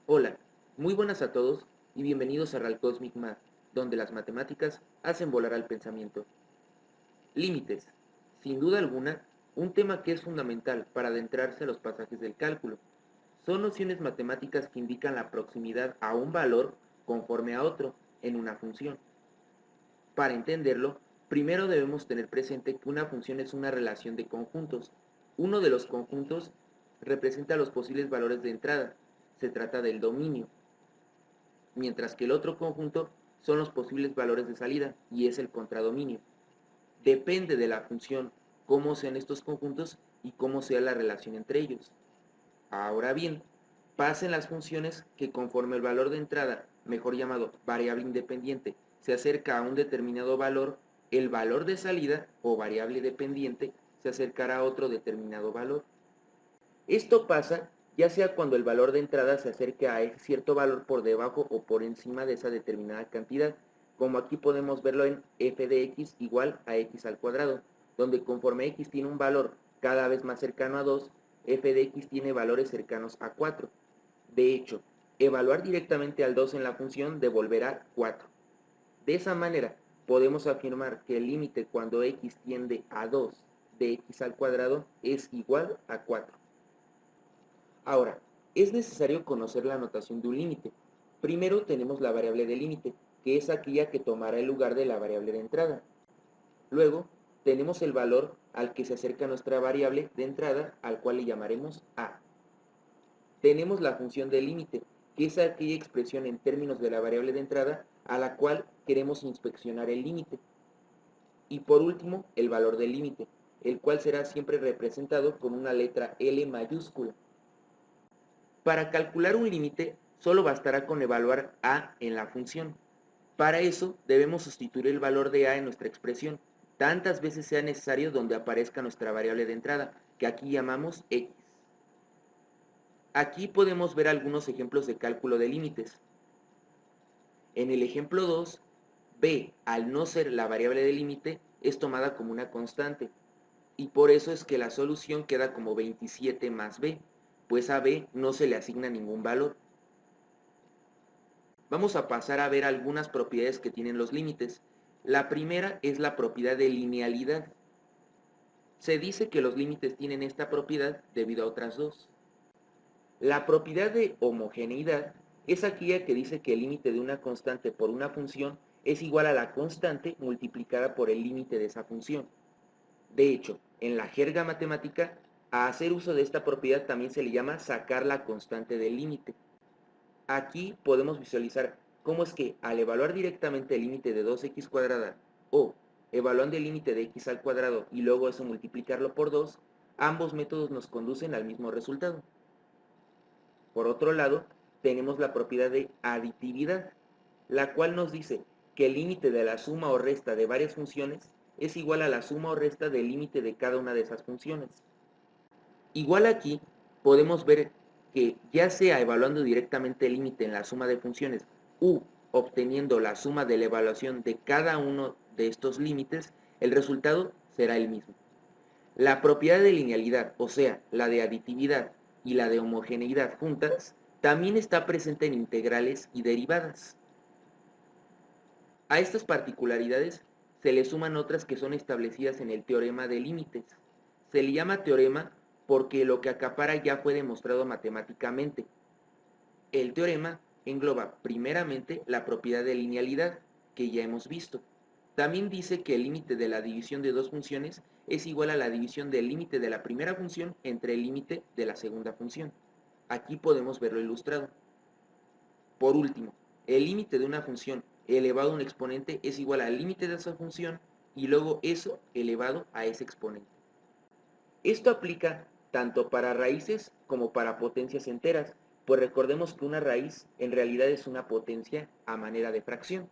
Hola, muy buenas a todos y bienvenidos a Real Cosmic Math, donde las matemáticas hacen volar al pensamiento. Límites. Sin duda alguna, un tema que es fundamental para adentrarse a los pasajes del cálculo. Son nociones matemáticas que indican la proximidad a un valor conforme a otro en una función. Para entenderlo, primero debemos tener presente que una función es una relación de conjuntos. Uno de los conjuntos representa los posibles valores de entrada. Se trata del dominio, mientras que el otro conjunto son los posibles valores de salida y es el contradominio. Depende de la función cómo sean estos conjuntos y cómo sea la relación entre ellos. Ahora bien, pasen las funciones que conforme el valor de entrada, mejor llamado variable independiente, se acerca a un determinado valor, el valor de salida o variable dependiente se acercará a otro determinado valor. Esto pasa ya sea cuando el valor de entrada se acerque a ese cierto valor por debajo o por encima de esa determinada cantidad, como aquí podemos verlo en f de x igual a x al cuadrado, donde conforme x tiene un valor cada vez más cercano a 2, f de x tiene valores cercanos a 4. De hecho, evaluar directamente al 2 en la función devolverá 4. De esa manera, podemos afirmar que el límite cuando x tiende a 2 de x al cuadrado es igual a 4. Ahora, es necesario conocer la notación de un límite. Primero tenemos la variable de límite, que es aquella que tomará el lugar de la variable de entrada. Luego, tenemos el valor al que se acerca nuestra variable de entrada, al cual le llamaremos a. Tenemos la función de límite, que es aquella expresión en términos de la variable de entrada a la cual queremos inspeccionar el límite. Y por último, el valor del límite, el cual será siempre representado con una letra L mayúscula. Para calcular un límite, solo bastará con evaluar a en la función. Para eso, debemos sustituir el valor de a en nuestra expresión, tantas veces sea necesario donde aparezca nuestra variable de entrada, que aquí llamamos x. Aquí podemos ver algunos ejemplos de cálculo de límites. En el ejemplo 2, b, al no ser la variable de límite, es tomada como una constante, y por eso es que la solución queda como 27 más b, pues a b no se le asigna ningún valor. Vamos a pasar a ver algunas propiedades que tienen los límites. La primera es la propiedad de linealidad. Se dice que los límites tienen esta propiedad debido a otras dos. La propiedad de homogeneidad es aquella que dice que el límite de una constante por una función es igual a la constante multiplicada por el límite de esa función. De hecho, en la jerga matemática, a hacer uso de esta propiedad también se le llama sacar la constante del límite. Aquí podemos visualizar cómo es que al evaluar directamente el límite de 2x cuadrada o evaluando el límite de x al cuadrado y luego eso multiplicarlo por 2, ambos métodos nos conducen al mismo resultado. Por otro lado, tenemos la propiedad de aditividad, la cual nos dice que el límite de la suma o resta de varias funciones es igual a la suma o resta del límite de cada una de esas funciones. Igual aquí podemos ver que ya sea evaluando directamente el límite en la suma de funciones u obteniendo la suma de la evaluación de cada uno de estos límites, el resultado será el mismo. La propiedad de linealidad, o sea, la de aditividad y la de homogeneidad juntas, también está presente en integrales y derivadas. A estas particularidades se le suman otras que son establecidas en el teorema de límites. Se le llama teorema porque lo que acapara ya fue demostrado matemáticamente. El teorema engloba primeramente la propiedad de linealidad, que ya hemos visto. También dice que el límite de la división de dos funciones es igual a la división del límite de la primera función entre el límite de la segunda función. Aquí podemos verlo ilustrado. Por último, el límite de una función elevado a un exponente es igual al límite de esa función y luego eso elevado a ese exponente. Esto aplica tanto para raíces como para potencias enteras, pues recordemos que una raíz en realidad es una potencia a manera de fracción.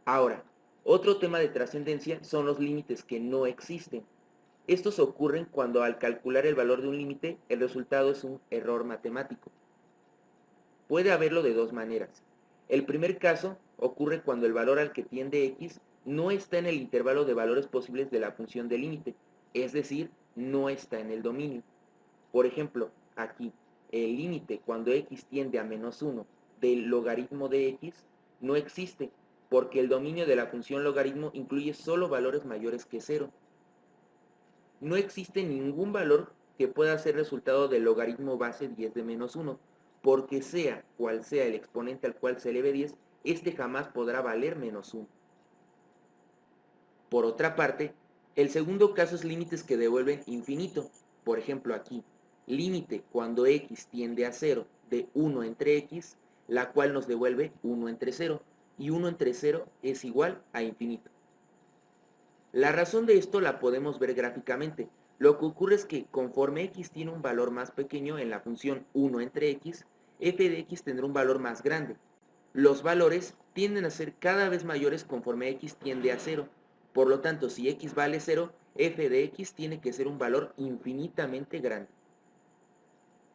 Ahora, otro tema de trascendencia son los límites que no existen. Estos ocurren cuando al calcular el valor de un límite, el resultado es un error matemático. Puede haberlo de dos maneras. El primer caso ocurre cuando el valor al que tiende x no está en el intervalo de valores posibles de la función de límite, es decir, no está en el dominio. Por ejemplo, aquí. el límite cuando x tiende a menos 1 del logaritmo de x no existe, porque el dominio de la función logaritmo incluye solo valores mayores que 0. No existe ningún valor que pueda ser resultado del logaritmo base 10 de menos 1, porque sea cual sea el exponente al cual se eleve 10, este jamás podrá valer menos 1. Por otra parte, el segundo caso es límites que devuelven infinito. Por ejemplo aquí, límite cuando x tiende a 0 de 1 entre x, la cual nos devuelve 1 entre 0, y 1 entre 0 es igual a infinito. La razón de esto la podemos ver gráficamente. Lo que ocurre es que conforme x tiene un valor más pequeño en la función 1 entre x, f de x tendrá un valor más grande. Los valores tienden a ser cada vez mayores conforme x tiende a 0. Por lo tanto, si x vale 0, f de x tiene que ser un valor infinitamente grande.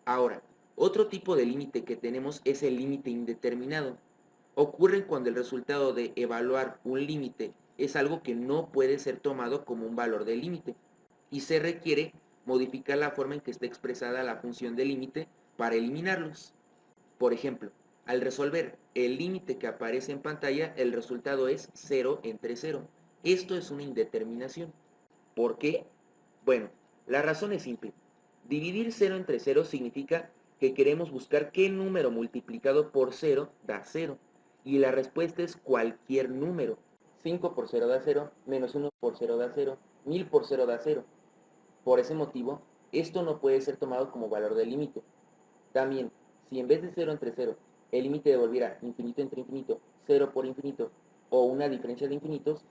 Ahora, otro tipo de límite que tenemos es el límite indeterminado. Ocurren cuando el resultado de evaluar un límite es algo que no puede ser tomado como un valor de límite y se requiere modificar la forma en que está expresada la función de límite para eliminarlos. Por ejemplo, al resolver el límite que aparece en pantalla, el resultado es 0 entre 0. Esto es una indeterminación. ¿Por qué? Bueno, la razón es simple. Dividir 0 entre 0 significa que queremos buscar qué número multiplicado por 0 da 0. Y la respuesta es cualquier número. 5 por 0 da 0, menos 1 por 0 da 0, 1000 por 0 da 0. Por ese motivo, esto no puede ser tomado como valor del límite. También, si en vez de 0 entre 0, el límite devolviera infinito entre infinito, 0 por infinito, o una diferencia de infinitos,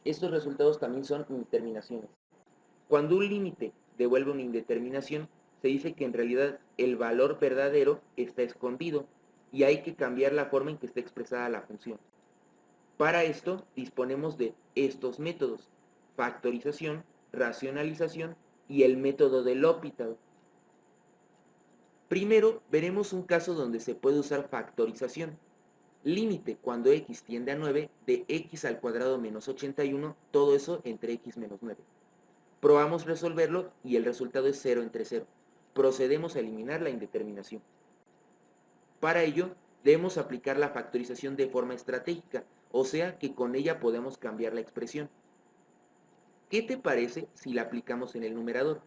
estos resultados también son indeterminaciones. Cuando un límite devuelve una indeterminación, se dice que en realidad el valor verdadero está escondido y hay que cambiar la forma en que está expresada la función. Para esto disponemos de estos métodos: factorización, racionalización y el método de L'Hopital. Primero veremos un caso donde se puede usar factorización. Límite cuando x tiende a 9 de x al cuadrado menos 81, todo eso entre x menos 9. Probamos resolverlo y el resultado es 0 entre 0. Procedemos a eliminar la indeterminación. Para ello, debemos aplicar la factorización de forma estratégica, o sea que con ella podemos cambiar la expresión. ¿Qué te parece si la aplicamos en el numerador?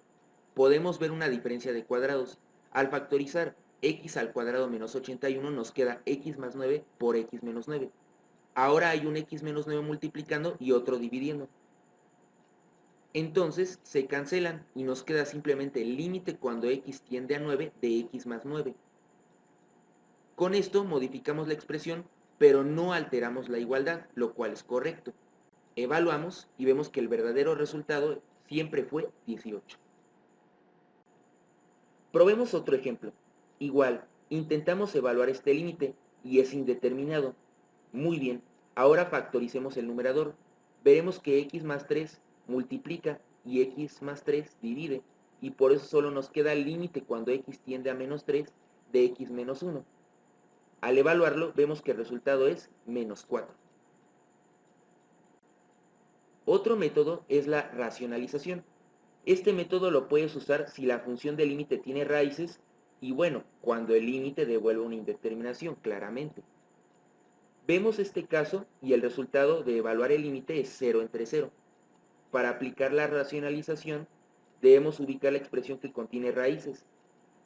Podemos ver una diferencia de cuadrados. Al factorizar x al cuadrado menos 81 nos queda x más 9 por x menos 9. Ahora hay un x menos 9 multiplicando y otro dividiendo. Entonces se cancelan y nos queda simplemente el límite cuando x tiende a 9 de x más 9. Con esto modificamos la expresión, pero no alteramos la igualdad, lo cual es correcto. Evaluamos y vemos que el verdadero resultado siempre fue 18. Probemos otro ejemplo. Igual, intentamos evaluar este límite y es indeterminado. Muy bien, ahora factoricemos el numerador. Veremos que x más 3 multiplica y x más 3 divide, y por eso solo nos queda el límite cuando x tiende a menos 3 de x menos 1. Al evaluarlo, vemos que el resultado es menos 4. Otro método es la racionalización. Este método lo puedes usar si la función de límite tiene raíces y bueno, cuando el límite devuelve una indeterminación, claramente. Vemos este caso y el resultado de evaluar el límite es 0 entre 0. Para aplicar la racionalización, debemos ubicar la expresión que contiene raíces.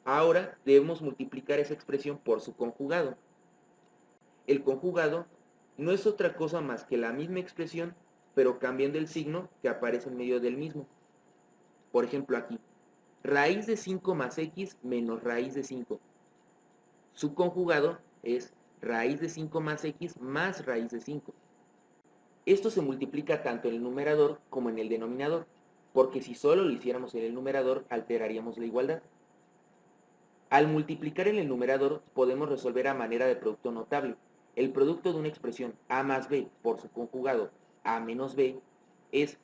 Ahora debemos multiplicar esa expresión por su conjugado. El conjugado no es otra cosa más que la misma expresión, pero cambiando el signo que aparece en medio del mismo. Por ejemplo aquí, raíz de 5 más x menos raíz de 5. Su conjugado es raíz de 5 más x más raíz de 5. Esto se multiplica tanto en el numerador como en el denominador, porque si solo lo hiciéramos en el numerador alteraríamos la igualdad. Al multiplicar en el numerador podemos resolver a manera de producto notable. El producto de una expresión a más b por su conjugado a menos b es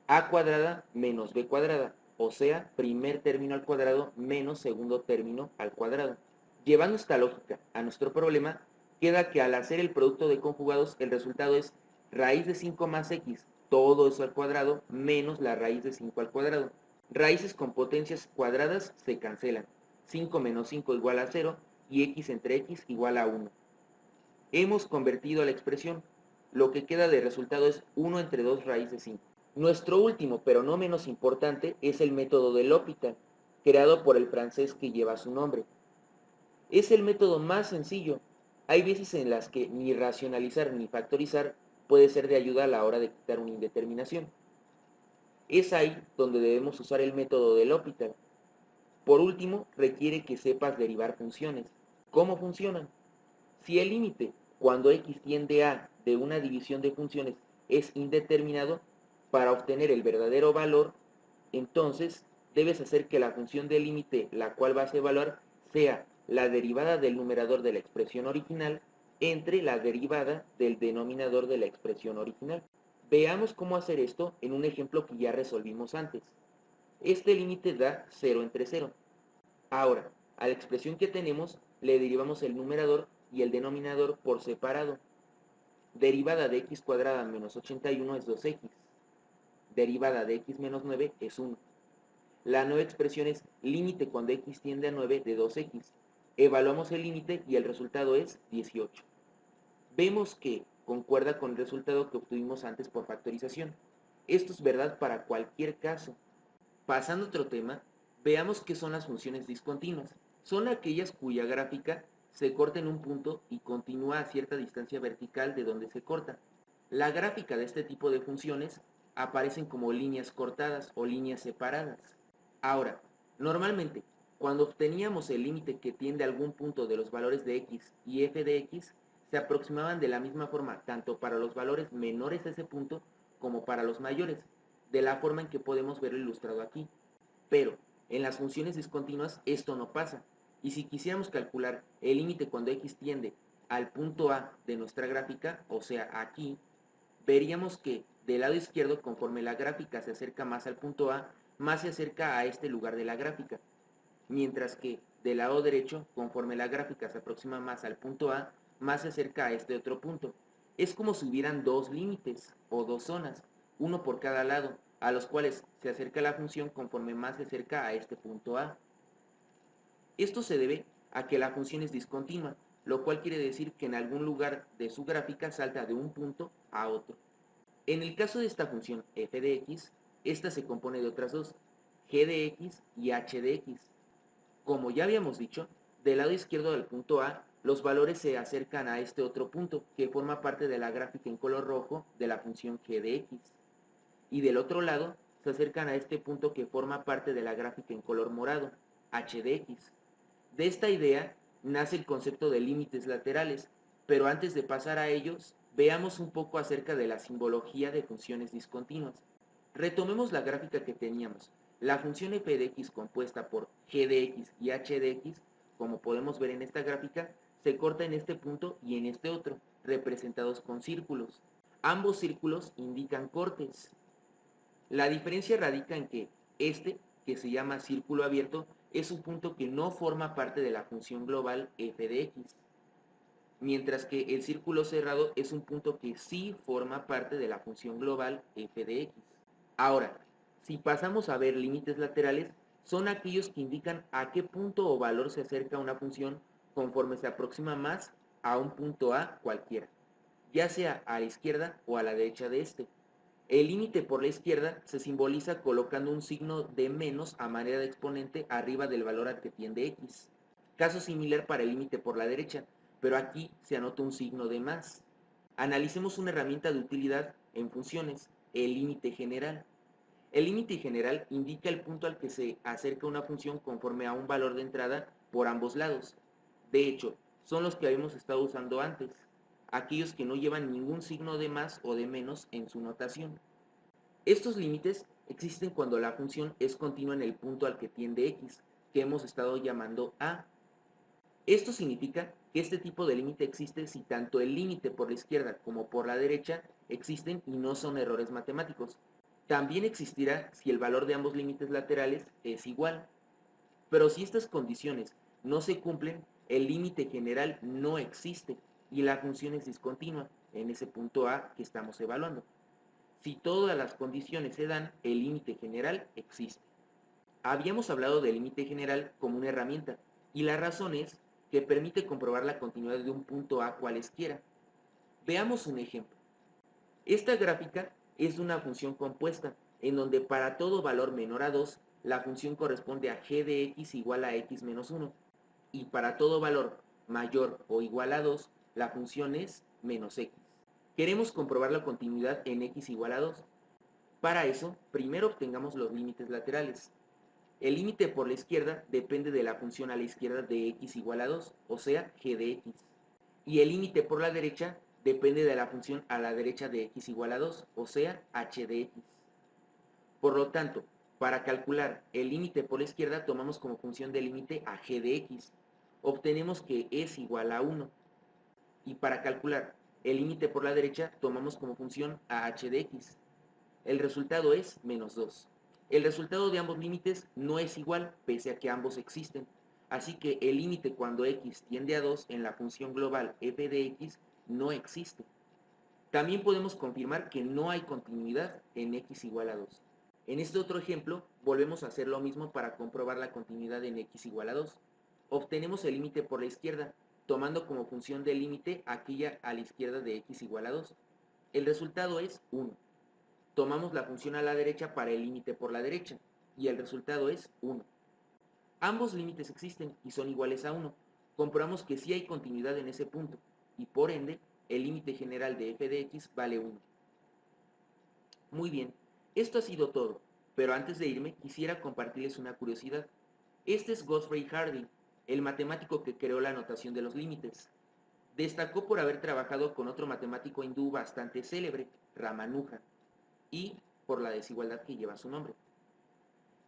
a cuadrada menos b cuadrada, o sea, primer término al cuadrado menos segundo término al cuadrado. Llevando esta lógica a nuestro problema, queda que al hacer el producto de conjugados, el resultado es raíz de 5 más x, todo eso al cuadrado, menos la raíz de 5 al cuadrado. Raíces con potencias cuadradas se cancelan. 5 menos 5 igual a 0 y x entre x igual a 1. Hemos convertido a la expresión. Lo que queda de resultado es 1 entre 2 raíz de 5. Nuestro último, pero no menos importante, es el método de L'Hopital, creado por el francés que lleva su nombre. Es el método más sencillo. Hay veces en las que ni racionalizar ni factorizar puede ser de ayuda a la hora de quitar una indeterminación. Es ahí donde debemos usar el método de L'Hopital. Por último, requiere que sepas derivar funciones. ¿Cómo funcionan? Si el límite, cuando x tiende a de una división de funciones, es indeterminado, para obtener el verdadero valor, entonces debes hacer que la función del límite, la cual vas a evaluar, sea la derivada del numerador de la expresión original entre la derivada del denominador de la expresión original. Veamos cómo hacer esto en un ejemplo que ya resolvimos antes. Este límite da 0 entre 0. Ahora, a la expresión que tenemos le derivamos el numerador y el denominador por separado. Derivada de x cuadrada menos 81 es 2x. Derivada de x menos 9 es 1. La nueva expresión es límite cuando x tiende a 9 de 2x. Evaluamos el límite y el resultado es 18. Vemos que concuerda con el resultado que obtuvimos antes por factorización. Esto es verdad para cualquier caso. Pasando a otro tema, veamos qué son las funciones discontinuas. Son aquellas cuya gráfica se corta en un punto y continúa a cierta distancia vertical de donde se corta. La gráfica de este tipo de funciones aparecen como líneas cortadas o líneas separadas. Ahora, normalmente, cuando obteníamos el límite que tiende a algún punto de los valores de x y f de x, se aproximaban de la misma forma tanto para los valores menores a ese punto como para los mayores, de la forma en que podemos verlo ilustrado aquí. Pero en las funciones discontinuas esto no pasa, y si quisiéramos calcular el límite cuando x tiende al punto A de nuestra gráfica, o sea aquí, veríamos que del lado izquierdo, conforme la gráfica se acerca más al punto A, más se acerca a este lugar de la gráfica, mientras que del lado derecho, conforme la gráfica se aproxima más al punto A, más se acerca a este otro punto. Es como si hubieran dos límites o dos zonas, uno por cada lado, a los cuales se acerca la función conforme más se acerca a este punto A. Esto se debe a que la función es discontinua, lo cual quiere decir que en algún lugar de su gráfica salta de un punto a otro. En el caso de esta función f de x, esta se compone de otras dos, g de x y h de x. Como ya habíamos dicho, del lado izquierdo del punto A, los valores se acercan a este otro punto, que forma parte de la gráfica en color rojo de la función g de x. Y del otro lado, se acercan a este punto que forma parte de la gráfica en color morado, h de x. De esta idea nace el concepto de límites laterales, pero antes de pasar a ellos, veamos un poco acerca de la simbología de funciones discontinuas. Retomemos la gráfica que teníamos. La función f de x compuesta por g de x y h de x, como podemos ver en esta gráfica, se corta en este punto y en este otro, representados con círculos. Ambos círculos indican cortes. La diferencia radica en que este, que se llama círculo abierto, es un punto que no forma parte de la función global f de x, mientras que el círculo cerrado es un punto que sí forma parte de la función global f de x. Ahora, si pasamos a ver límites laterales, son aquellos que indican a qué punto o valor se acerca una función conforme se aproxima más a un punto A cualquiera, ya sea a la izquierda o a la derecha de este. El límite por la izquierda se simboliza colocando un signo de menos a manera de exponente arriba del valor al que tiende x. Caso similar para el límite por la derecha, pero aquí se anota un signo de más. Analicemos una herramienta de utilidad en funciones, el límite general. El límite general indica el punto al que se acerca una función conforme a un valor de entrada por ambos lados. De hecho, son los que habíamos estado usando antes, aquellos que no llevan ningún signo de más o de menos en su notación. Estos límites existen cuando la función es continua en el punto al que tiende x, que hemos estado llamando a. Esto significa que este tipo de límite existe si tanto el límite por la izquierda como por la derecha existen y no son errores matemáticos. También existirá si el valor de ambos límites laterales es igual. Pero si estas condiciones no se cumplen, el límite general no existe y la función es discontinua en ese punto A que estamos evaluando. Si todas las condiciones se dan, el límite general existe. Habíamos hablado del límite general como una herramienta, y la razón es que permite comprobar la continuidad de un punto A cualesquiera. Veamos un ejemplo. Esta gráfica es una función compuesta, en donde para todo valor menor a 2, la función corresponde a g de x igual a x menos 1, y para todo valor mayor o igual a 2, la función es menos x. Queremos comprobar la continuidad en x igual a 2. Para eso, primero obtengamos los límites laterales. El límite por la izquierda depende de la función a la izquierda de x igual a 2, o sea, g de x. Y el límite por la derecha depende de la función a la derecha de x igual a 2, o sea, h de x. Por lo tanto, para calcular el límite por la izquierda tomamos como función del límite a g de x. Obtenemos que es igual a 1. Y para calcular el límite por la derecha tomamos como función a h de x. El resultado es menos 2. El resultado de ambos límites no es igual, pese a que ambos existen. Así que el límite cuando x tiende a 2 en la función global f de x no existe. También podemos confirmar que no hay continuidad en x igual a 2. En este otro ejemplo, volvemos a hacer lo mismo para comprobar la continuidad en x igual a 2. Obtenemos el límite por la izquierda, tomando como función del límite aquella a la izquierda de x igual a 2. El resultado es 1. Tomamos la función a la derecha para el límite por la derecha, y el resultado es 1. Ambos límites existen y son iguales a 1. Comprobamos que sí hay continuidad en ese punto, y por ende, el límite general de f de x vale 1. Muy bien, esto ha sido todo, pero antes de irme quisiera compartirles una curiosidad. Este es Godfrey Hardy, el matemático que creó la notación de los límites. Destacó por haber trabajado con otro matemático hindú bastante célebre, Ramanuja, y por la desigualdad que lleva su nombre.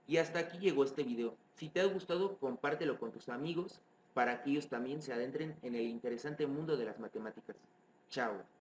Y hasta aquí llegó este video. Si te ha gustado, compártelo con tus amigos para que ellos también se adentren en el interesante mundo de las matemáticas. Chao.